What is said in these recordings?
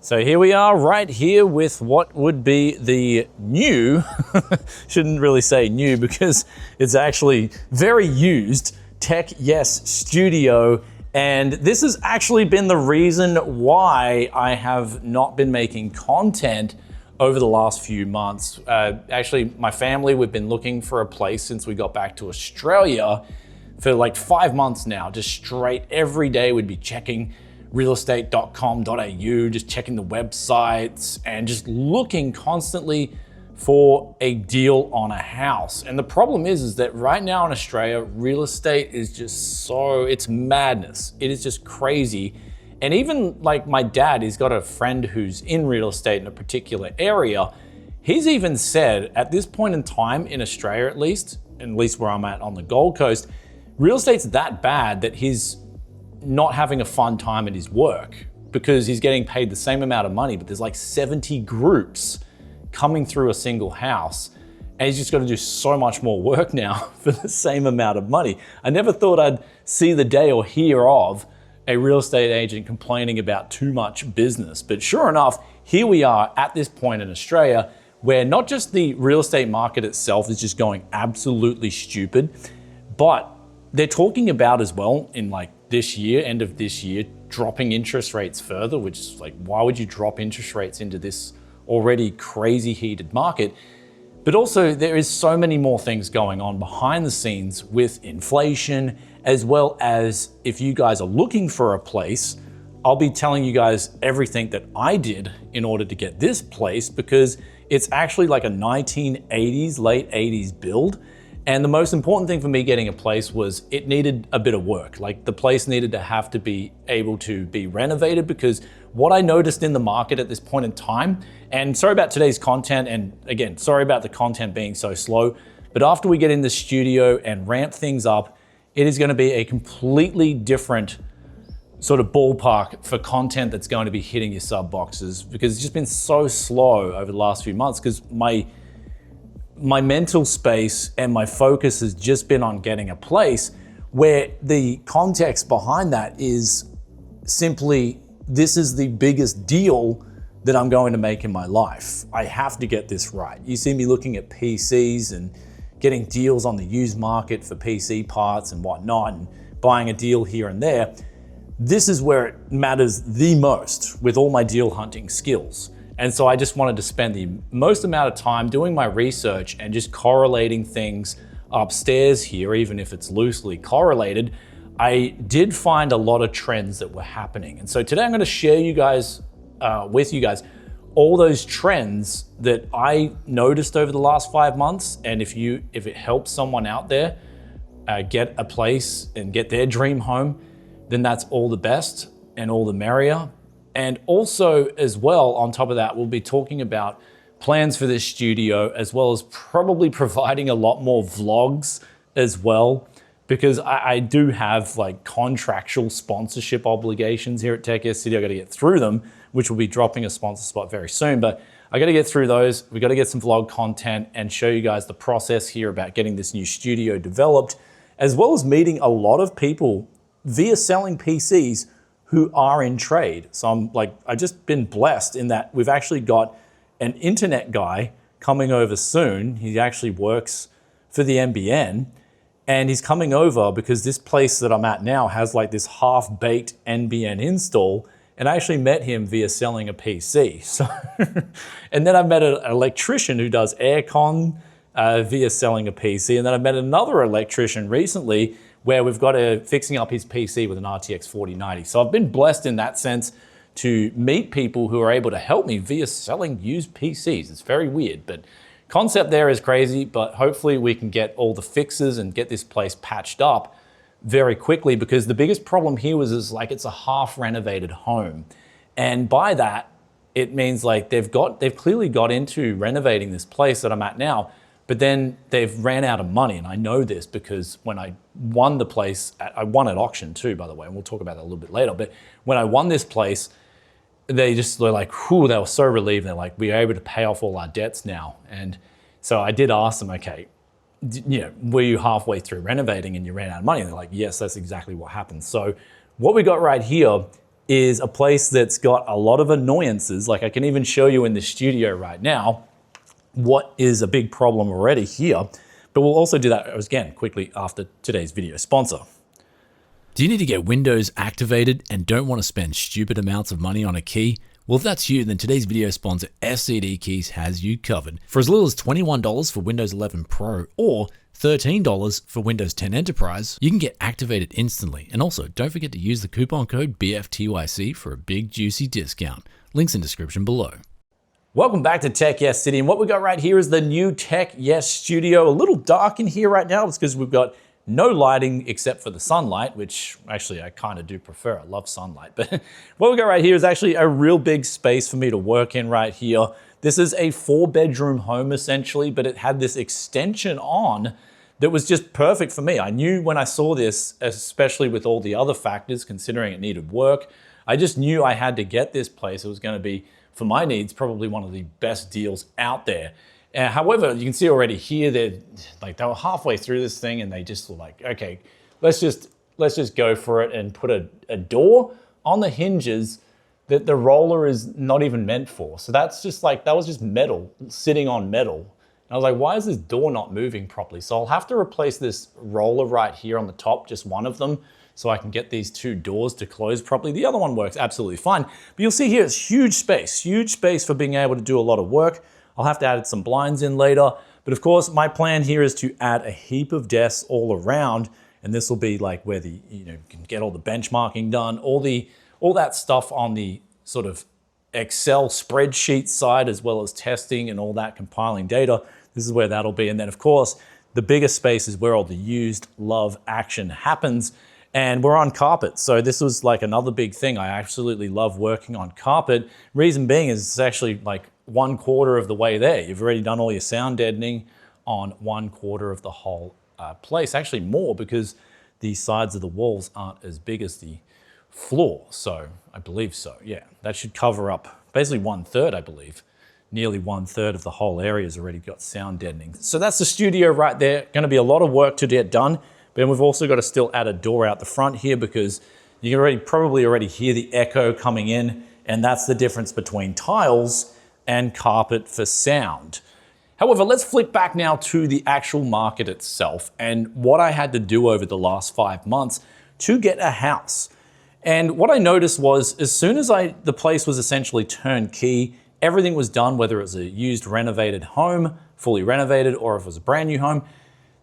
So here we are right here with what would be the new, shouldn't really say new because it's actually very used, Tech Yes Studio. And this has actually been the reason why I have not been making content over the last few months. Actually, my family, we've been looking for a place since we got back to Australia for like 5 months now, just straight every day we'd be checking realestate.com.au, just checking the websites and just looking constantly for a deal on a house. And the problem is that right now in Australia, real estate is just it's madness. It is just crazy. And even like my dad, he's got a friend who's in real estate in a particular area. He's even said at this point in time in Australia, at least where I'm at on the Gold Coast, real estate's that bad that he's not having a fun time at his work because he's getting paid the same amount of money, but there's like 70 groups coming through a single house. And he's just got to do so much more work now for the same amount of money. I never thought I'd see the day or hear of a real estate agent complaining about too much business. But sure enough, here we are at this point in Australia where not just the real estate market itself is just going absolutely stupid, but they're talking about as well in like this year, end of this year, dropping interest rates further, which is like, why would you drop interest rates into this already crazy heated market? But also there is so many more things going on behind the scenes with inflation, as well as if you guys are looking for a place, I'll be telling you guys everything that I did in order to get this place because it's actually like a 1980s, late 80s build. And the most important thing for me getting a place was it needed a bit of work. Like the place needed to have to be able to be renovated because what I noticed in the market at this point in time, and sorry about today's content, and again, sorry about the content being so slow, but after we get in the studio and ramp things up, it is gonna be a completely different sort of ballpark for content that's going to be hitting your sub boxes because it's just been so slow over the last few months because my mental space and my focus has just been on getting a place where the context behind that is simply, this is the biggest deal that I'm going to make in my life. I have to get this right. You see me looking at PCs and getting deals on the used market for PC parts and whatnot and buying a deal here and there. This is where it matters the most with all my deal hunting skills. And so I just wanted to spend the most amount of time doing my research and just correlating things upstairs here, even if it's loosely correlated. I did find a lot of trends that were happening. And so today I'm gonna share with you guys all those trends that I noticed over the last 5 months. And if it helps someone out there get a place and get their dream home, then that's all the best and all the merrier. And also as well, on top of that, we'll be talking about plans for this studio, as well as probably providing a lot more vlogs as well, because I do have like contractual sponsorship obligations here at Tech Yes Studio. I gotta get through them, which will be dropping a sponsor spot very soon, but I gotta get through those. We gotta get some vlog content and show you guys the process here about getting this new studio developed, as well as meeting a lot of people via selling PCs who are in trade. So I've just been blessed in that we've actually got an internet guy coming over soon. He actually works for the NBN and he's coming over because this place that I'm at now has like this half-baked NBN install, and I actually met him via selling a PC. So, and then I met an electrician who does aircon via selling a PC. And then I met another electrician recently where we've got fixing up his PC with an RTX 4090. So I've been blessed in that sense to meet people who are able to help me via selling used PCs. It's very weird, but concept there is crazy, but hopefully we can get all the fixes and get this place patched up very quickly, because the biggest problem here is like it's a half renovated home. And by that, it means like they've clearly got into renovating this place that I'm at now, but then they've ran out of money. And I know this because when I won the place, I won at auction too, by the way, and we'll talk about that a little bit later. But when I won this place, they were like, whew, they were so relieved. They're like, we're able to pay off all our debts now. And so I did ask them, okay, were you halfway through renovating and you ran out of money? And they're like, yes, that's exactly what happened. So what we got right here is a place that's got a lot of annoyances. Like I can even show you in the studio right now what is a big problem already here. But we'll also do that again quickly after today's video sponsor. Do you need to get Windows activated and don't want to spend stupid amounts of money on a key? Well, if that's you, then today's video sponsor, SCD Keys, has you covered. For as little as $21 for Windows 11 Pro or $13 for Windows 10 Enterprise, you can get activated instantly. And also, don't forget to use the coupon code BFTYC for a big juicy discount. Links in description below. Welcome back to Tech Yes City, and what we got right here is the new Tech Yes Studio. A little dark in here right now. It's because we've got no lighting except for the sunlight, which actually I kind of do prefer. I love sunlight. But what we got right here is actually a real big space for me to work in right here. This is a 4-bedroom home essentially, but it had this extension on that was just perfect for me. I knew when I saw this, especially with all the other factors, considering it needed work, I just knew I had to get this place. It was going to be, for my needs, probably one of the best deals out there. However, you can see already here, they were halfway through this thing and they just were like, okay, let's just go for it and put a door on the hinges that the roller is not even meant for. So that's just like, that was just metal sitting on metal. And I was like, why is this door not moving properly? So I'll have to replace this roller right here on the top, just one of them, so I can get these 2 doors to close properly. The other one works absolutely fine. But you'll see here, it's huge space for being able to do a lot of work. I'll have to add some blinds in later. But of course, my plan here is to add a heap of desks all around. And this will be like where you can get all the benchmarking done, all that stuff on the sort of Excel spreadsheet side, as well as testing and all that compiling data. This is where that'll be. And then of course, the biggest space is where all the used love action happens. And we're on carpet. So this was like another big thing. I absolutely love working on carpet. Reason being is it's actually like 1/4 of the way there. You've already done all your sound deadening on 1/4 of the whole place. Actually more, because the sides of the walls aren't as big as the floor. So I believe so, yeah. That should cover up basically 1/3, I believe. Nearly 1/3 of the whole area has already got sound deadening. So that's the studio right there. Gonna be a lot of work to get done. But then we've also got to still add a door out the front here, because you can probably already hear the echo coming in, and that's the difference between tiles and carpet for sound. However, let's flip back now to the actual market itself and what I had to do over the last 5 months to get a house. And what I noticed was, as soon as the place was essentially turnkey, everything was done, whether it was a used renovated home, fully renovated, or if it was a brand new home,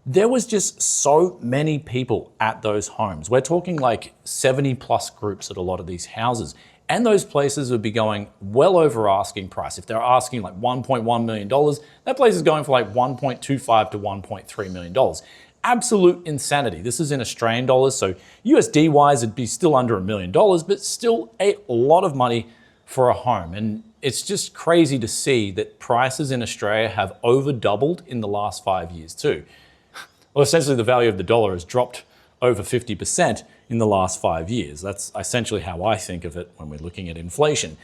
there was just so many people at those homes. We're talking like 70+ groups at a lot of these houses. And those places would be going well over asking price. If they're asking like $1.1 million, that place is going for like $1.25 to $1.3 million. Absolute insanity. This is in Australian dollars, so USD wise, it'd be still under $1 million, but still a lot of money for a home. And it's just crazy to see that prices in Australia have over doubled in the last 5 years too. Well, essentially the value of the dollar has dropped over 50% in the last 5 years. That's essentially how I think of it when we're looking at inflation.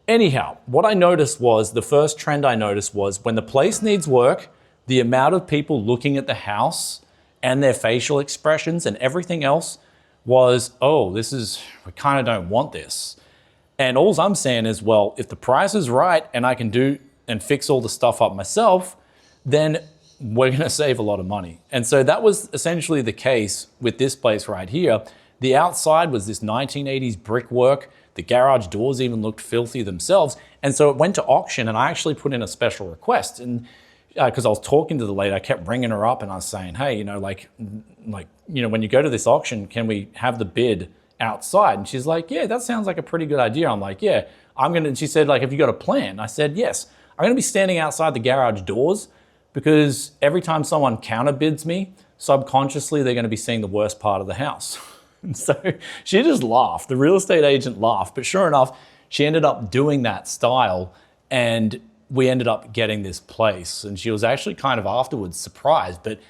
Anyhow, what I noticed was, the first trend I noticed was, when the place needs work, the amount of people looking at the house and their facial expressions and everything else was, oh, we kind of don't want this. And all I'm saying is, well, if the price is right and I can do and fix all the stuff up myself, then we're gonna save a lot of money. And so that was essentially the case with this place right here. The outside was this 1980s brickwork. The garage doors even looked filthy themselves. And so it went to auction, and I actually put in a special request. And because I was talking to the lady, I kept ringing her up and I was saying, hey, when you go to this auction, can we have the bid outside? And she's like, yeah, that sounds like a pretty good idea. I'm like, yeah, and she said, like, have you got a plan? I said, yes. I'm gonna be standing outside the garage doors, because every time someone counter bids me, subconsciously they're going to be seeing the worst part of the house. And so she just laughed. The real estate agent laughed, but sure enough, she ended up doing that style, and we ended up getting this place. And she was actually kind of afterwards surprised, but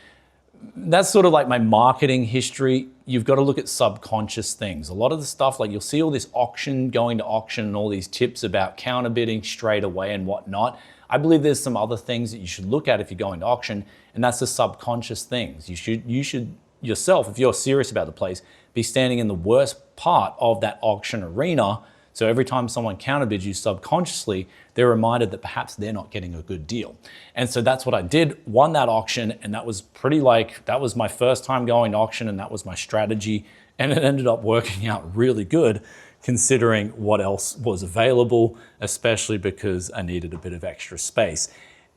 that's sort of like my marketing history. You've got to look at subconscious things. A lot of the stuff, like you'll see all this going to auction and all these tips about counter bidding straight away and whatnot. I believe there's some other things that you should look at if you're going to auction, and that's the subconscious things. You should yourself, if you're serious about the place, be standing in the worst part of that auction arena. So every time someone counterbids you subconsciously, they're reminded that perhaps they're not getting a good deal. And so that's what I did, won that auction, and that was that was my first time going to auction, and that was my strategy. And it ended up working out really good considering what else was available, especially because I needed a bit of extra space.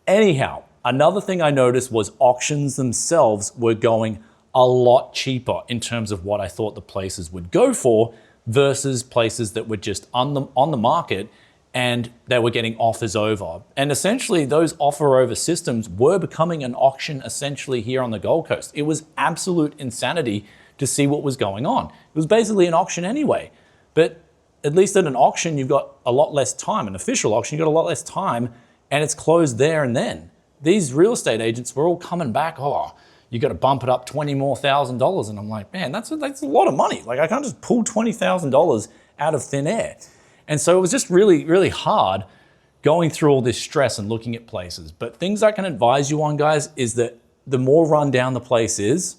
Anyhow, another thing I noticed was auctions themselves were going a lot cheaper in terms of what I thought the places would go for versus places that were just on the market and they were getting offers over. And essentially those offer over systems were becoming an auction essentially here on the Gold Coast. It was absolute insanity to see what was going on. It was basically an auction anyway, but at least at an auction, you've got a lot less time. An official auction, you've got a lot less time and it's closed there and then. These real estate agents were all coming back, oh, you got to bump it up $20,000 more. And I'm like, man, that's a lot of money. Like I can't just pull $20,000 out of thin air. And so it was just really, really hard going through all this stress and looking at places. But things I can advise you on, guys, is that the more run down the place is,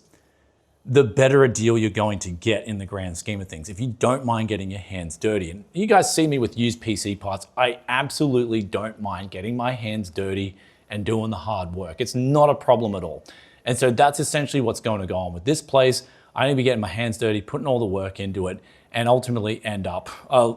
the better a deal you're going to get in the grand scheme of things. If you don't mind getting your hands dirty, and you guys see me with used PC parts, I absolutely don't mind getting my hands dirty and doing the hard work. It's not a problem at all. And so that's essentially what's going to go on with this place. I need to be getting my hands dirty, putting all the work into it, and ultimately end up a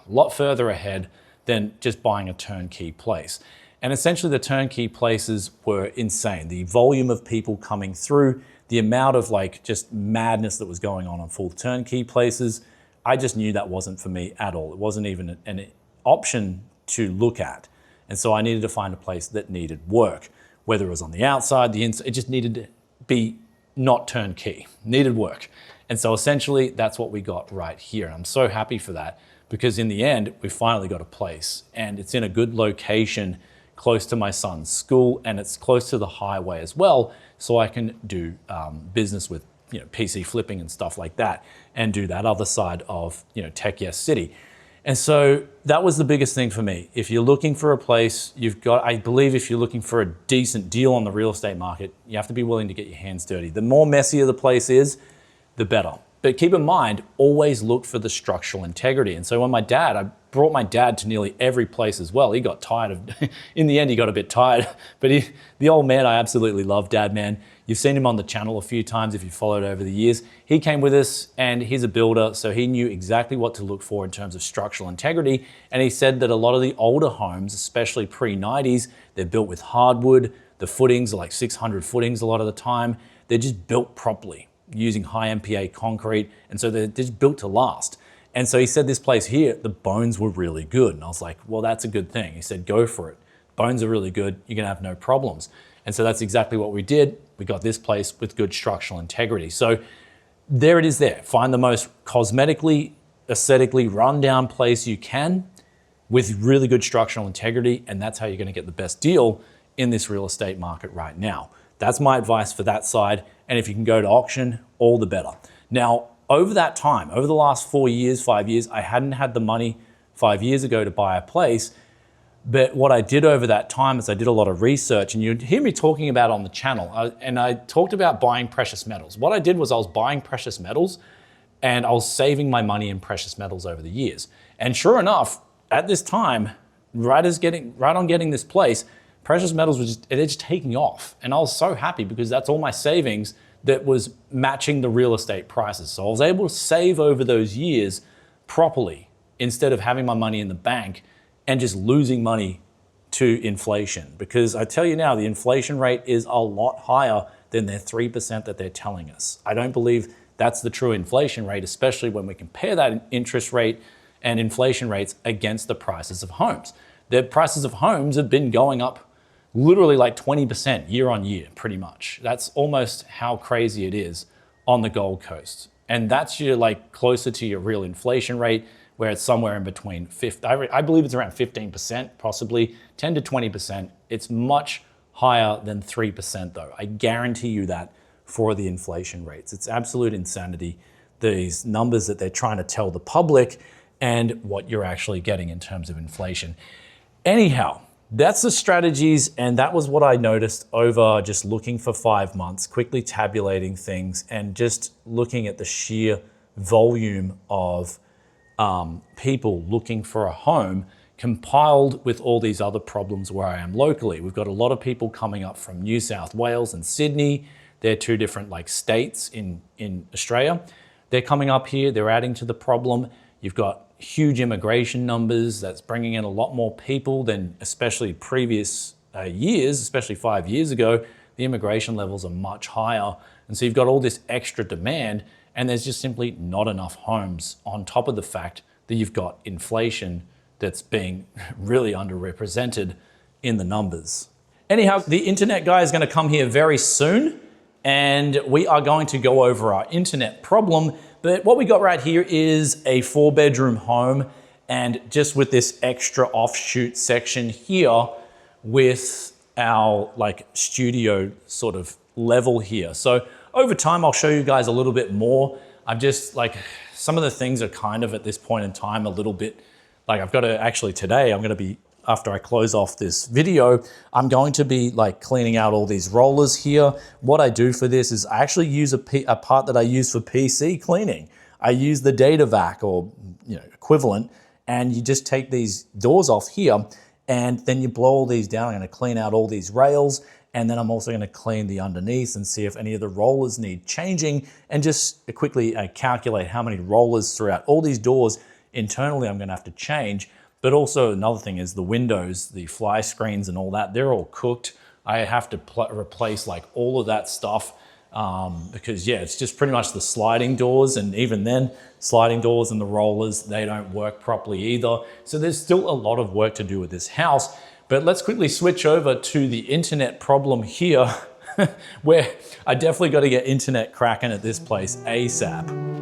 lot further ahead than just buying a turnkey place. And essentially the turnkey places were insane. The volume of people coming through, the amount of like just madness that was going on full turnkey places, I just knew that wasn't for me at all. It wasn't even an option to look at. And so I needed to find a place that needed work, whether it was on the outside, the inside, it just needed to be not turnkey, needed work. And so essentially that's what we got right here. And I'm so happy for that because in the end, we finally got a place and it's in a good location close to my son's school and it's close to the highway as well. So I can do business with PC flipping and stuff like that and do that other side of Tech Yes City. And so that was the biggest thing for me. If you're looking for a place, I believe if you're looking for a decent deal on the real estate market, you have to be willing to get your hands dirty. The more messier the place is, the better. But keep in mind, always look for the structural integrity. And so when I brought my dad to nearly every place as well. He got tired of, in the end, he got a bit tired. But the old man, I absolutely love, Dad, man. You've seen him on the channel a few times if you've followed over the years. He came with us and he's a builder, so he knew exactly what to look for in terms of structural integrity. And he said that a lot of the older homes, especially pre-90s, they're built with hardwood. The footings are like 600 footings a lot of the time. They're just built properly using high MPA concrete. And so they're just built to last. And so he said this place here, the bones were really good. And I was like, well, that's a good thing. He said, go for it. Bones are really good. You're gonna have no problems. And so that's exactly what we did. We got this place with good structural integrity. So there it is there. Find the most cosmetically, aesthetically rundown place you can with really good structural integrity. And that's how you're gonna get the best deal in this real estate market right now. That's my advice for that side. And if you can go to auction, all the better. Now, over that time, over the last 4 years, 5 years, I hadn't had the money 5 years ago to buy a place. But what I did over that time is I did a lot of research, and you'd hear me talking about on the channel, and I talked about buying precious metals. What I did was I was buying precious metals and I was saving my money in precious metals over the years. And sure enough, at this time, right on getting this place, precious metals were they're just taking off. And I was so happy because that's all my savings that was matching the real estate prices. So I was able to save over those years properly instead of having my money in the bank and just losing money to inflation. Because I tell you now, the inflation rate is a lot higher than their 3% that they're telling us. I don't believe that's the true inflation rate, especially when we compare that interest rate and inflation rates against the prices of homes. The prices of homes have been going up literally like 20% year on year, pretty much. That's almost how crazy it is on the Gold Coast. And that's your like closer to your real inflation rate, where it's somewhere in between I believe it's around 15%, possibly 10 to 20%. It's much higher than 3% though. I guarantee you that for the inflation rates. It's absolute insanity, these numbers that they're trying to tell the public and what you're actually getting in terms of inflation. Anyhow, That's the strategies, and that was what I noticed over just looking for 5 months, quickly tabulating things and just looking at the sheer volume of people looking for a home, compiled with all these other problems where I am locally. We've got a lot of people coming up from New South Wales and Sydney. They're two different states in Australia. They're coming up here, they're adding to the problem. You've got huge immigration numbers that's bringing in a lot more people than especially previous years, especially 5 years ago. The immigration levels are much higher. And so you've got all this extra demand, and there's just simply not enough homes, on top of the fact that you've got inflation that's being really underrepresented in the numbers. Anyhow, the internet guy is going to come here very soon, and we are going to go over our internet problem. But what we got right here is a 4-bedroom home, and just with this extra offshoot section here with our studio sort of level here. So over time, I'll show you guys a little bit more. I'm just some of the things are kind of at this point in time a little bit I've got to actually today, I'm going to be, after I close off this video, I'm going to be cleaning out all these rollers here. What I do for this is I actually use a part that I use for PC cleaning. I use the data vac or equivalent, and you just take these doors off here and then you blow all these down. I'm going to clean out all these rails, and then I'm also going to clean the underneath and see if any of the rollers need changing, and just quickly calculate how many rollers throughout all these doors internally I'm going to have to change. But also another thing is the windows, the fly screens and all that, they're all cooked. I have to replace all of that stuff because it's just pretty much the sliding doors, and even then sliding doors and the rollers, they don't work properly either. So there's still a lot of work to do with this house. But let's quickly switch over to the internet problem here where I definitely got to get internet cracking at this place ASAP.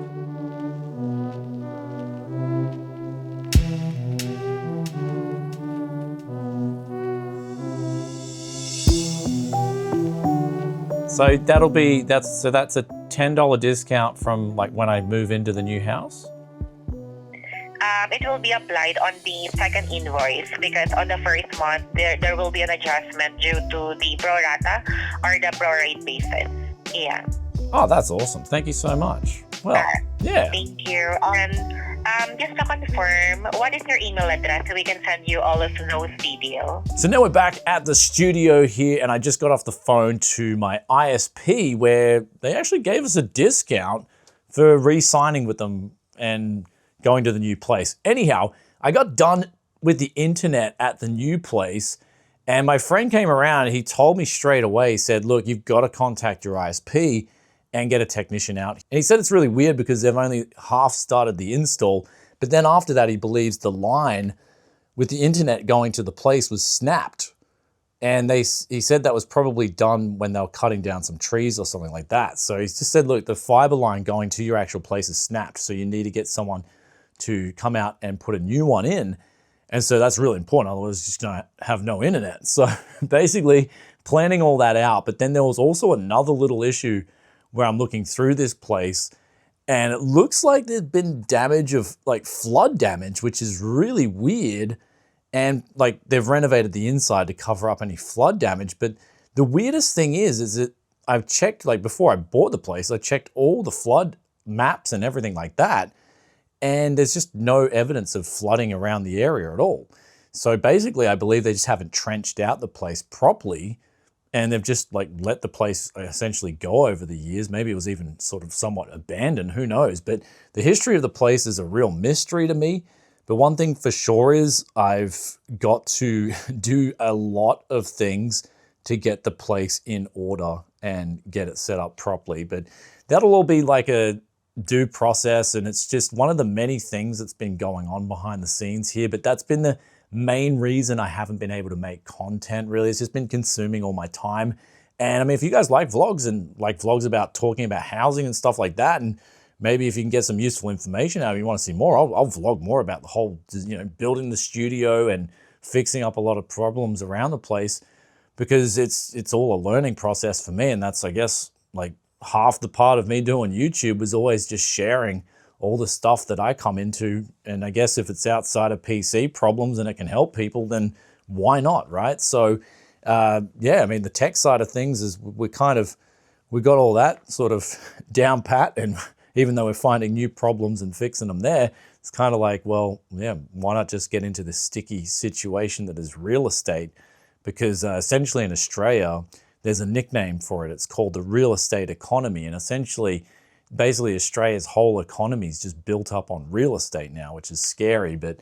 So that's a $10 discount from when I move into the new house? It will be applied on the second invoice, because on the first month there will be an adjustment due to the pro rata or the prorate basis. Yeah. Oh, that's awesome. Thank you so much. Well, yeah. Thank you. Just to confirm, what is your email address so we can send you all of those details? So now we're back at the studio here, and I just got off the phone to my ISP where they actually gave us a discount for re-signing with them and going to the new place. Anyhow, I got done with the internet at the new place, and my friend came around and he told me straight away, he said, look, you've got to contact your ISP and get a technician out. And he said it's really weird because they've only half started the install, but then after that, he believes the line with the internet going to the place was snapped. And he said that was probably done when they were cutting down some trees or something like that. So he just said, look, the fiber line going to your actual place is snapped. So you need to get someone to come out and put a new one in. And so that's really important. Otherwise, it's just going to have no internet. So basically planning all that out. But then there was also another little issue where I'm looking through this place, and it looks like there's been damage of flood damage, which is really weird. And they've renovated the inside to cover up any flood damage. But the weirdest thing is that I've checked, before I bought the place, I checked all the flood maps and everything like that. And there's just no evidence of flooding around the area at all. So basically, I believe they just haven't trenched out the place properly, and they've just let the place essentially go over the years. Maybe it was even sort of somewhat abandoned, who knows? But the history of the place is a real mystery to me. But one thing for sure is I've got to do a lot of things to get the place in order and get it set up properly. But that'll all be a due process, and it's just one of the many things that's been going on behind the scenes here. But that's been the main reason I haven't been able to make content, really. It's just been consuming all my time. And I mean, if you guys like vlogs and vlogs about talking about housing and stuff like that, and maybe if you can get some useful information out of it, you want to see more, I'll vlog more about the whole, building the studio and fixing up a lot of problems around the place, because it's all a learning process for me. And that's, I guess, half the part of me doing YouTube was always just sharing all the stuff that I come into. And I guess if it's outside of PC problems and it can help people, then why not, right? So yeah, I mean, the tech side of things is we got all that sort of down pat, and even though we're finding new problems and fixing them there, it's kind of like, well, yeah, why not just get into this sticky situation that is real estate? Because essentially in Australia, there's a nickname for it. It's called the real estate economy. And essentially, basically Australia's whole economy is just built up on real estate now, which is scary. But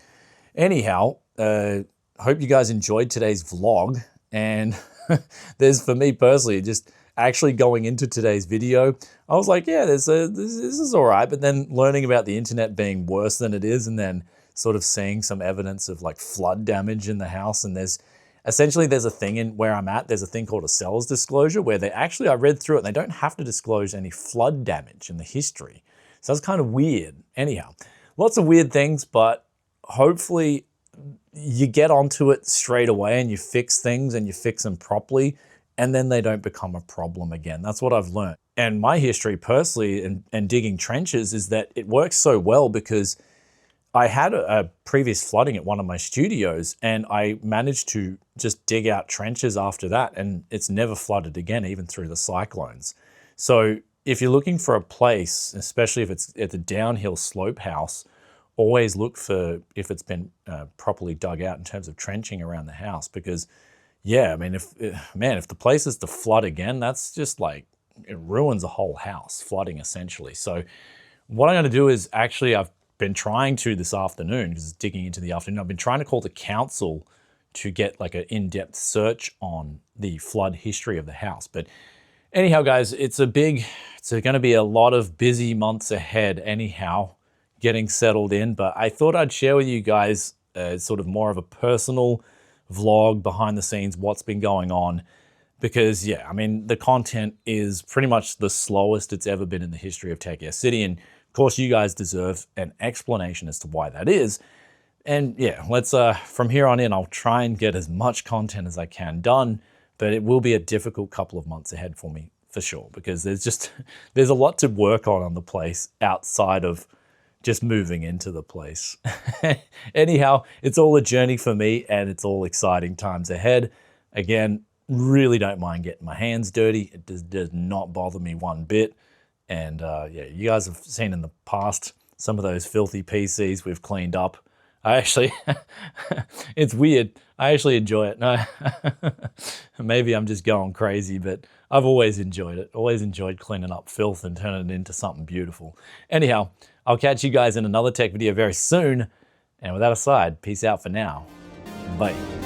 anyhow, hope you guys enjoyed today's vlog. And there's, for me personally, just actually going into today's video, I was like, yeah, this is all right. But then learning about the internet being worse than it is, and then sort of seeing some evidence of like flood damage in the house. And there's a thing in where I'm at, there's a thing called a seller's disclosure where they actually, I read through it, and they don't have to disclose any flood damage in the history. So that's kind of weird. Anyhow, lots of weird things, but hopefully you get onto it straight away and you fix things and you fix them properly, and then they don't become a problem again. That's what I've learned. And my history personally and digging trenches is that it works so well because I had a previous flooding at one of my studios, and I managed to just dig out trenches after that, and it's never flooded again, even through the cyclones. So if you're looking for a place, especially if it's at the downhill slope house, always look for if it's been properly dug out in terms of trenching around the house. Because yeah, I mean, if the place is to flood again, that's just like, it ruins a whole house, flooding essentially. So what I'm going to do is actually, I've been trying to this afternoon, because it's digging into the afternoon, I've been trying to call the council to get like an in-depth search on the flood history of the house. But anyhow, guys, it's going to be a lot of busy months ahead anyhow, getting settled in. But I thought I'd share with you guys sort of more of a personal vlog behind the scenes, what's been going on. Because yeah, I mean, the content is pretty much the slowest it's ever been in the history of Tech City. And of course, you guys deserve an explanation as to why that is. And yeah, let's, from here on in, I'll try and get as much content as I can done, but it will be a difficult couple of months ahead for me, for sure, because there's a lot to work on the place outside of just moving into the place. Anyhow, it's all a journey for me, and it's all exciting times ahead. Again, really don't mind getting my hands dirty. It does not bother me one bit. And yeah, you guys have seen in the past some of those filthy PCs we've cleaned up. I actually, it's weird. I actually enjoy it. No, maybe I'm just going crazy, but I've always enjoyed it. Always enjoyed cleaning up filth and turning it into something beautiful. Anyhow, I'll catch you guys in another tech video very soon. And with that aside, peace out for now. Bye.